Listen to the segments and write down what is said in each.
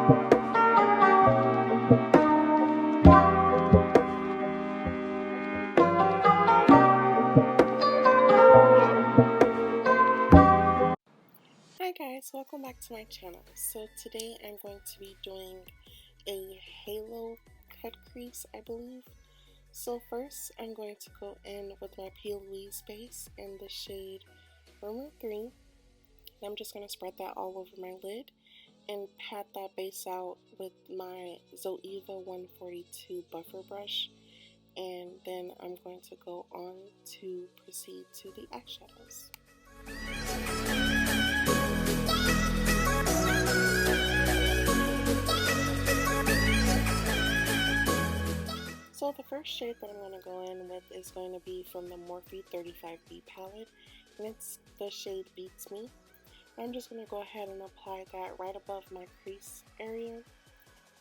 Hi guys, welcome back to my channel. So today I'm going to be doing a halo cut crease, I believe. So first I'm going to go in with my Plouise base in the shade Rumour 3. And I'm just going to spread that all over my lid and pat that base out with my Zoeva 142 buffer brush. And then I'm going to go on to proceed to the eyeshadows. So the first shade that I'm going to go in with is going to be from the Morphe 35B palette, and it's the shade Beets Me. I'm just going to go ahead and apply that right above my crease area,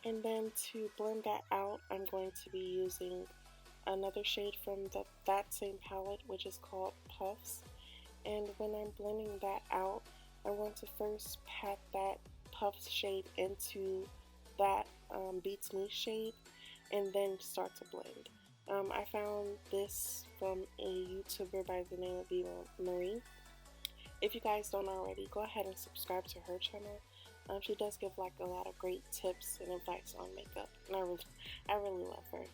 and then to blend that out I'm going to be using another shade from that same palette, which is called Puffs. And when I'm blending that out, I'm going to first pat that Puffs shade into that Beets Me shade and then start to blend. I found this from a YouTuber by the name of Marie. If you guys don't already, go ahead and subscribe to her channel. She does give like a lot of great tips and advice on makeup, and I really love her.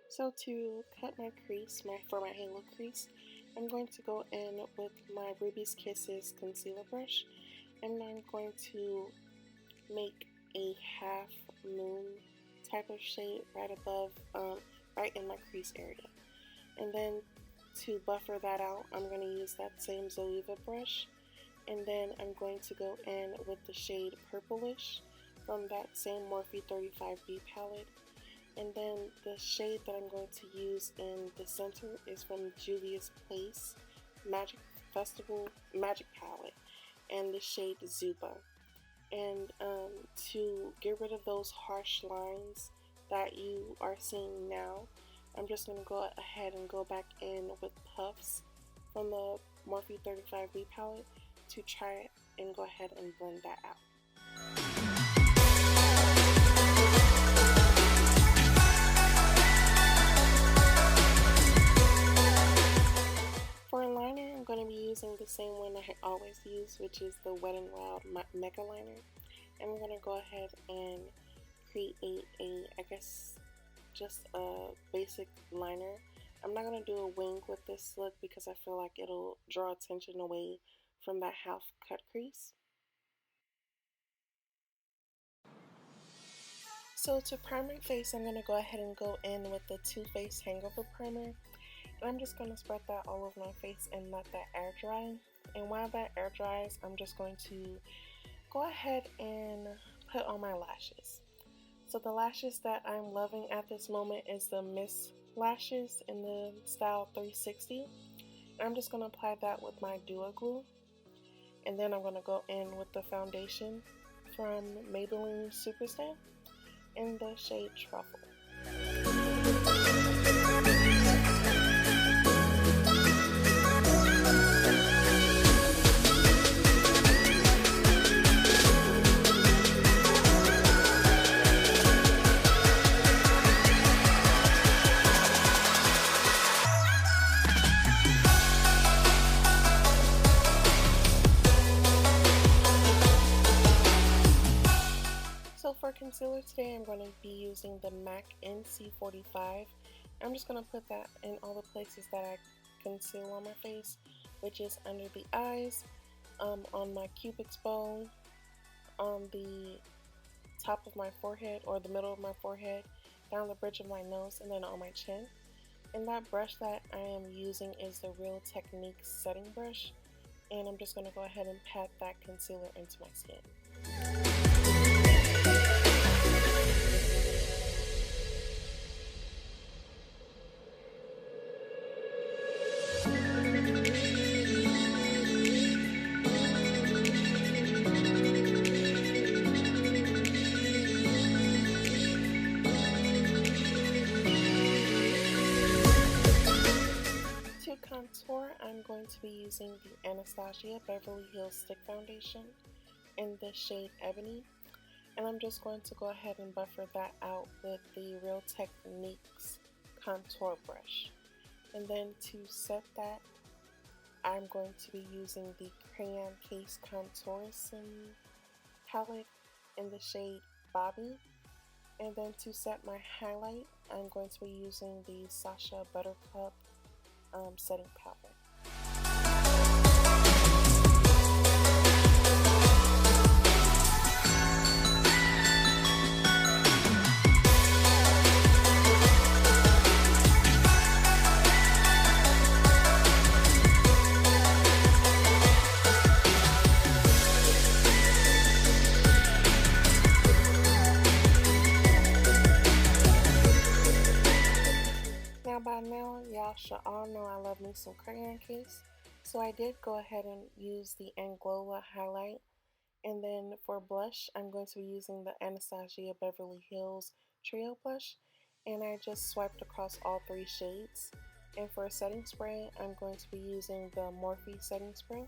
So to cut my crease, for my halo crease, I'm going to go in with my Ruby's Kisses concealer brush, and I'm going to make a half moon type of shade right above, right in my crease area. And then to buffer that out, I'm going to use that same Zoeva brush, and then I'm going to go in with the shade Purplish from that same Morphe 35B palette. And then the shade that I'm going to use in the center is from Juvia's Place Magic palette, and the shade Zuba. And to get rid of those harsh lines that you are seeing now, I'm just going to go ahead and go back in with Puffs from the Morphe 35B palette to try and go ahead and blend that out. For a liner, I'm going to be using the same one I always use, which is the Wet n Wild Megaliner. And I'm going to go ahead and create I guess, just a basic liner. I'm not going to do a wing with this look because I feel like it'll draw attention away from that half cut crease. So to prime my face, I'm going to go ahead and go in with the Too Faced Hangover primer. And I'm just going to spread that all over my face and let that air dry. And while that air dries, I'm just going to go ahead and put on my lashes. So the lashes that I'm loving at this moment is the Miss Lashes in the style 360. And I'm just going to apply that with my Duo Glue. And then I'm going to go in with the foundation from Maybelline Superstay in the shade Truffle. For concealer today, I'm going to be using the MAC NC45. I'm just going to put that in all the places that I conceal on my face, which is under the eyes, on my cupid's bow, on the top of my forehead or the middle of my forehead, down the bridge of my nose, and then on my chin. And that brush that I am using is the Real Technique setting brush, and I'm just going to go ahead and pat that concealer into my skin. going to be using the Anastasia Beverly Hills Stick Foundation in the shade Ebony. And I'm just going to go ahead and buffer that out with the Real Techniques contour brush. And then to set that, I'm going to be using the Crayon Case Contoursition palette in the shade Bobby. And then to set my highlight, I'm going to be using the Sacha Buttercup setting palette. By now, y'all should all know I love me some Crayon Case, so I did go ahead and use the Anglowla highlight, and then for blush, I'm going to be using the Anastasia Beverly Hills Trio Blush, and I just swiped across all three shades. And for a setting spray, I'm going to be using the Morphe Setting Spray.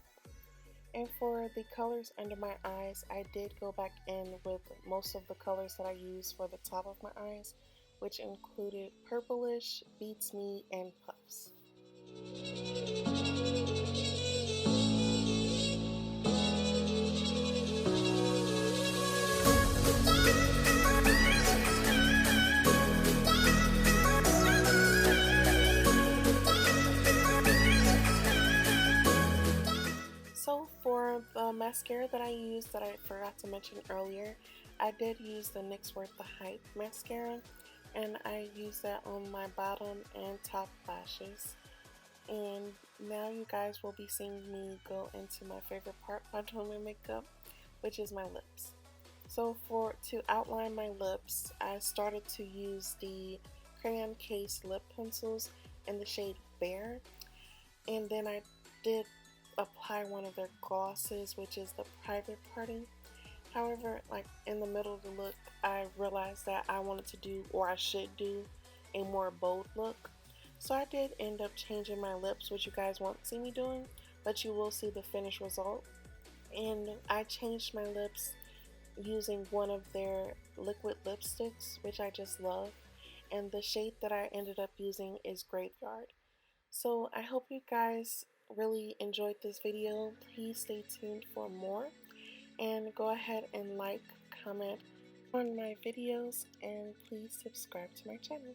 And for the colors under my eyes, I did go back in with most of the colors that I used for the top of my eyes, which included Purplish, Beets, and Puffs. So for the mascara that I used that I forgot to mention earlier, I did use the NYX Worth the Hype mascara, and I used that on my bottom and top lashes. And now you guys will be seeing me go into my favorite part while doing my makeup, which is my lips. So to outline my lips, I started to use the Crayon Case lip pencils in the shade Bear, and then I did apply one of their glosses, which is the Private Party. However, like in the middle of the look, I realized that I wanted to do, or I should do, a more bold look. So I did end up changing my lips, which you guys won't see me doing, but you will see the finished result. And I changed my lips using one of their liquid lipsticks, which I just love. And the shade that I ended up using is Graveyard. So I hope you guys really enjoyed this video. Please stay tuned for more. And go ahead and like, comment on my videos, and please subscribe to my channel.